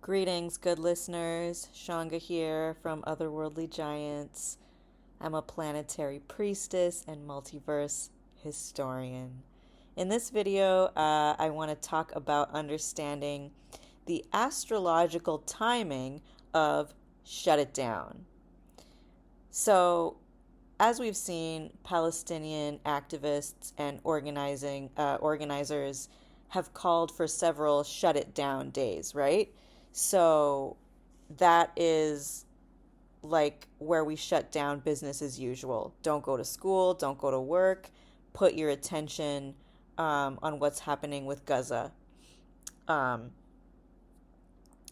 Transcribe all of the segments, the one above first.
Greetings, good listeners. Shaunga here from Otherworldly Giants. I'm a planetary priestess and multiverse historian. In this video, I want to talk about understanding the astrological timing of shut it down. So, as we've seen, Palestinian activists and organizers have called for several shut it down days, right? So that is like where we shut down business as usual. Don't go to school, don't go to work, put your attention on what's happening with Gaza. Um,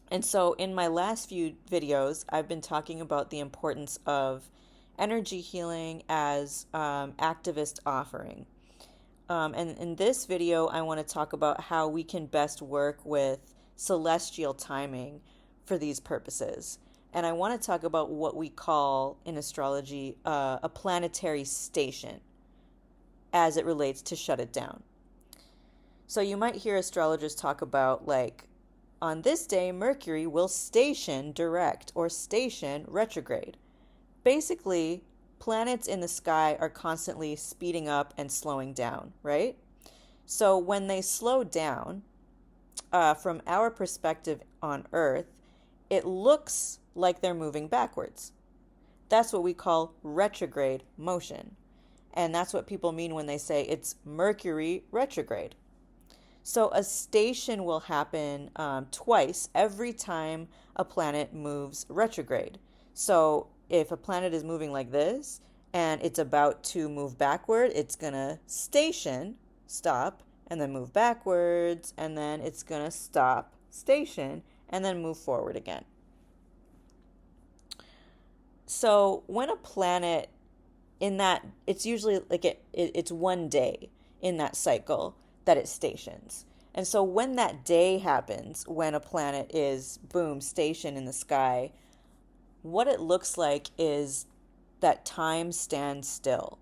and so in my last few videos, I've been talking about the importance of energy healing as activist offering. And in this video, I want to talk about how we can best work with celestial timing for these purposes. And I want to talk about what we call in astrology a planetary station as it relates to shut it down. So you might hear astrologers talk about, like, on this day, Mercury will station direct or station retrograde. Basically, planets in the sky are constantly speeding up and slowing down, right? So when they slow down, from our perspective on Earth, it looks like they're moving backwards. That's what we call retrograde motion. And that's what people mean when they say it's Mercury retrograde. So a station will happen twice every time a planet moves retrograde. So if a planet is moving like this and it's about to move backward, it's going to station, stop, and then move backwards, and then it's going to stop, station, and then move forward again. So when a planet in that, it's usually like it's one day in that cycle that it stations. And so when that day happens, when a planet is, boom, stationed in the sky, what it looks like is that time stands still.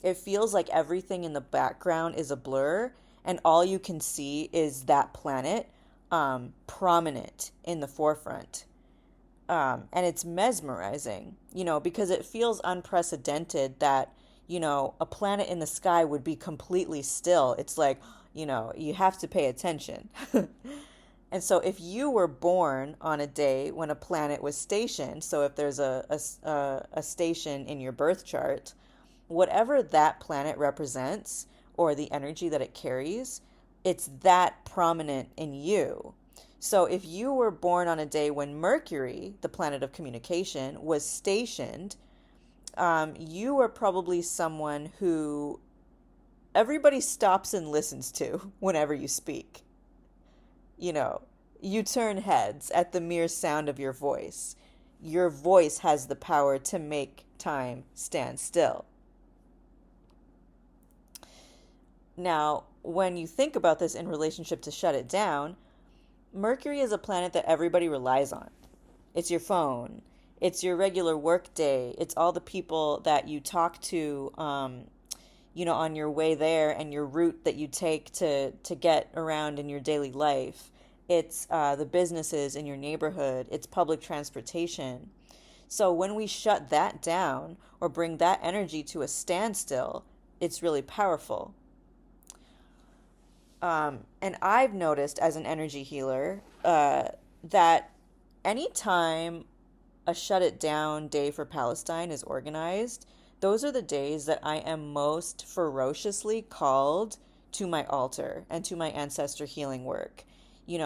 It feels like everything in the background is a blur, and all you can see is that planet prominent in the forefront. And it's mesmerizing, because it feels unprecedented that, a planet in the sky would be completely still. It's like, you have to pay attention. And so if you were born on a day when a planet was stationed, so if there's a station in your birth chart, whatever that planet represents or the energy that it carries, it's that prominent in you. So if you were born on a day when Mercury, the planet of communication, was stationed, you were probably someone who everybody stops and listens to whenever you speak. You turn heads at the mere sound of your voice. Your voice has the power to make time stand still. Now, when you think about this in relationship to shut it down, Mercury is a planet that everybody relies on. It's your phone. It's your regular work day. It's all the people that you talk to, on your way there, and your route that you take to get around in your daily life. It's the businesses in your neighborhood. It's public transportation. So when we shut that down or bring that energy to a standstill, it's really powerful. And I've noticed as an energy healer that anytime a shut it down day for Palestine is organized, those are the days that I am most ferociously called to my altar and to my ancestor healing work.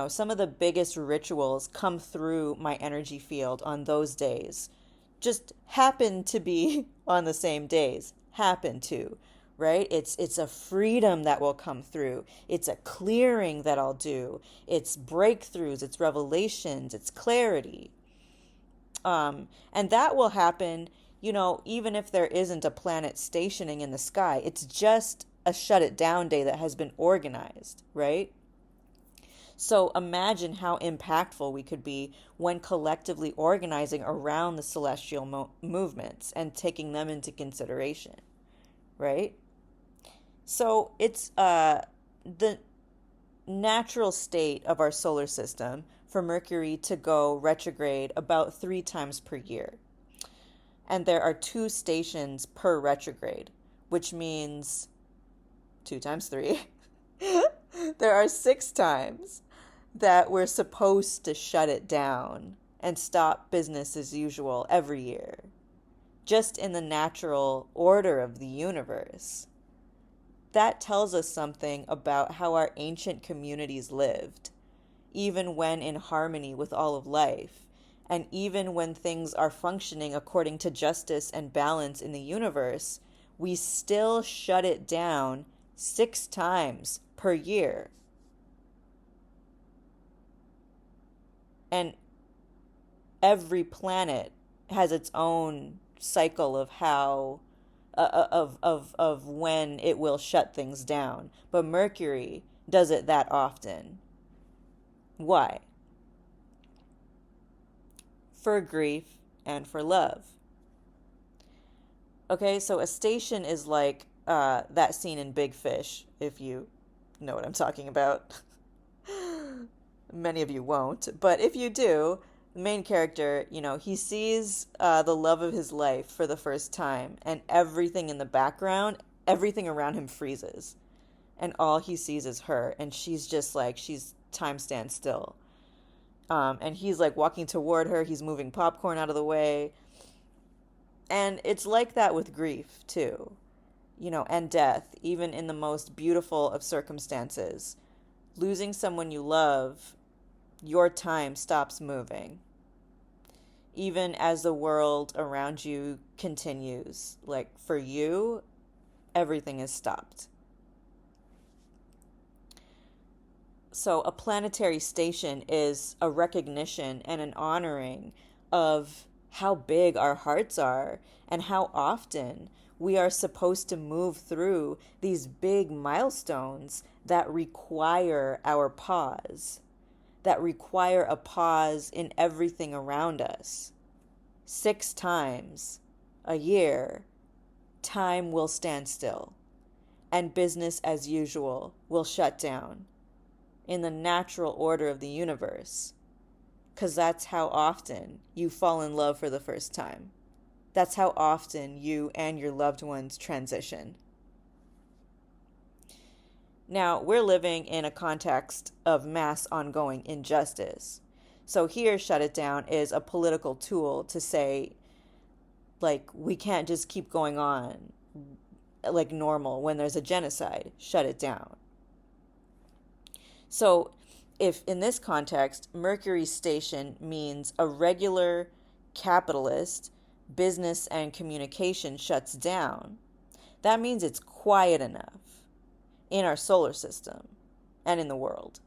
Some of the biggest rituals come through my energy field on those days. Just happen to be on the same days. Happen to. Right? It's a freedom that will come through. It's a clearing that I'll do. It's breakthroughs, it's revelations, it's clarity. And that will happen, even if there isn't a planet stationing in the sky. It's just a shut it down day that has been organized, right? So imagine how impactful we could be when collectively organizing around the celestial movements and taking them into consideration, right? So it's the natural state of our solar system for Mercury to go retrograde about 3 times per year. And there are 2 stations per retrograde, which means 2 times 3. There are 6 times that we're supposed to shut it down and stop business as usual every year, just in the natural order of the universe. That tells us something about how our ancient communities lived, even when in harmony with all of life, and even when things are functioning according to justice and balance in the universe, we still shut it down 6 times per year. And every planet has its own cycle of how of when it will shut things down. But Mercury does it that often. Why? For grief and for love. Okay, so a station is like that scene in Big Fish, if you know what I'm talking about. Many of you won't, but if you do, the main character, he sees the love of his life for the first time, and everything in the background, everything around him freezes, and all he sees is her, and she's just like, time stands still. And he's like walking toward her, he's moving popcorn out of the way, and it's like that with grief too, and death, even in the most beautiful of circumstances. Losing someone you love, your time stops moving. Even as the world around you continues. Like for you, everything is stopped. So a planetary station is a recognition and an honoring of how big our hearts are and how often we are supposed to move through these big milestones that require our pause, that require a pause in everything around us. 6 times a year, time will stand still, and business as usual will shut down in the natural order of the universe, because that's how often you fall in love for the first time. That's how often you and your loved ones transition. Now, we're living in a context of mass ongoing injustice. So here, shut it down is a political tool to say, like, we can't just keep going on like normal when there's a genocide. Shut it down. So if in this context, Mercury's station means a regular capitalist business and communication shuts down, that means it's quiet enough in our solar system and in the world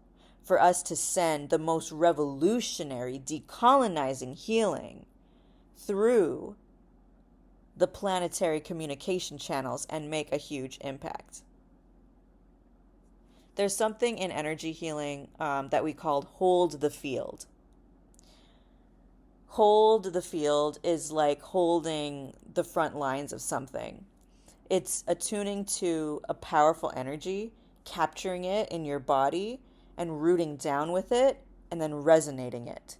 for us to send the most revolutionary, decolonizing healing through the planetary communication channels and make a huge impact. There's something in energy healing that we called hold the field. Hold the field is like holding the front lines of something. It's attuning to a powerful energy, capturing it in your body, and rooting down with it, and then resonating it.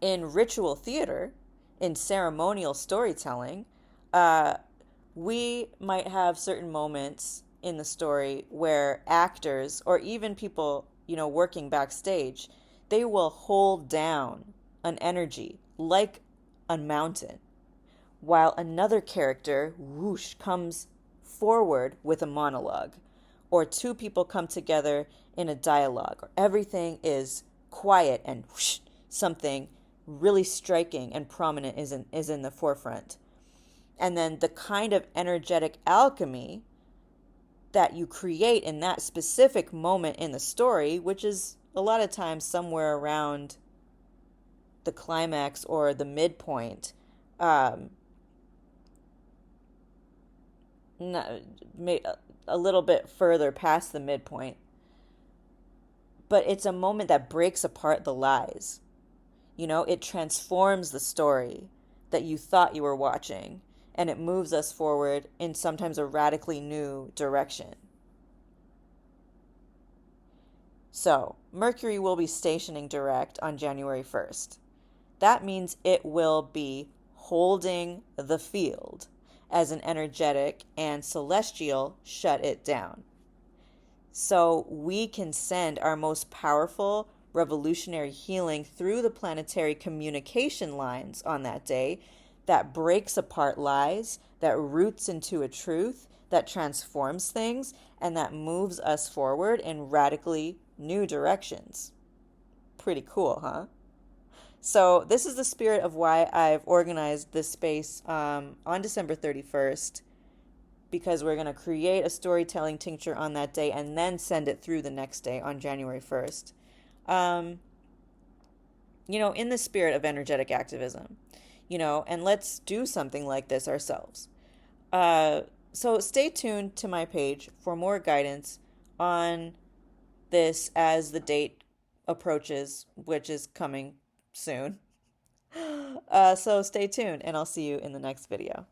In ritual theater, in ceremonial storytelling, we might have certain moments in the story where actors, or even people, working backstage, they will hold down an energy like a mountain, while another character, whoosh, comes forward with a monologue, or two people come together in a dialogue, or everything is quiet and whoosh, something really striking and prominent is in the forefront. And then the kind of energetic alchemy that you create in that specific moment in the story, which is a lot of times somewhere around the climax or the midpoint, a little bit further past the midpoint. But it's a moment that breaks apart the lies. It transforms the story that you thought you were watching, and it moves us forward in sometimes a radically new direction. So, Mercury will be stationing direct on January 1st. That means it will be holding the field as an energetic and celestial shut it down. So we can send our most powerful revolutionary healing through the planetary communication lines on that day that breaks apart lies, that roots into a truth, that transforms things, and that moves us forward in radically new directions. Pretty cool, huh? So, this is the spirit of why I've organized this space on December 31st, because we're going to create a storytelling tincture on that day and then send it through the next day on January 1st. Um, in the spirit of energetic activism, and let's do something like this ourselves. Uh, so stay tuned to my page for more guidance on this as the date approaches, which is coming soon. So stay tuned, and I'll see you in the next video.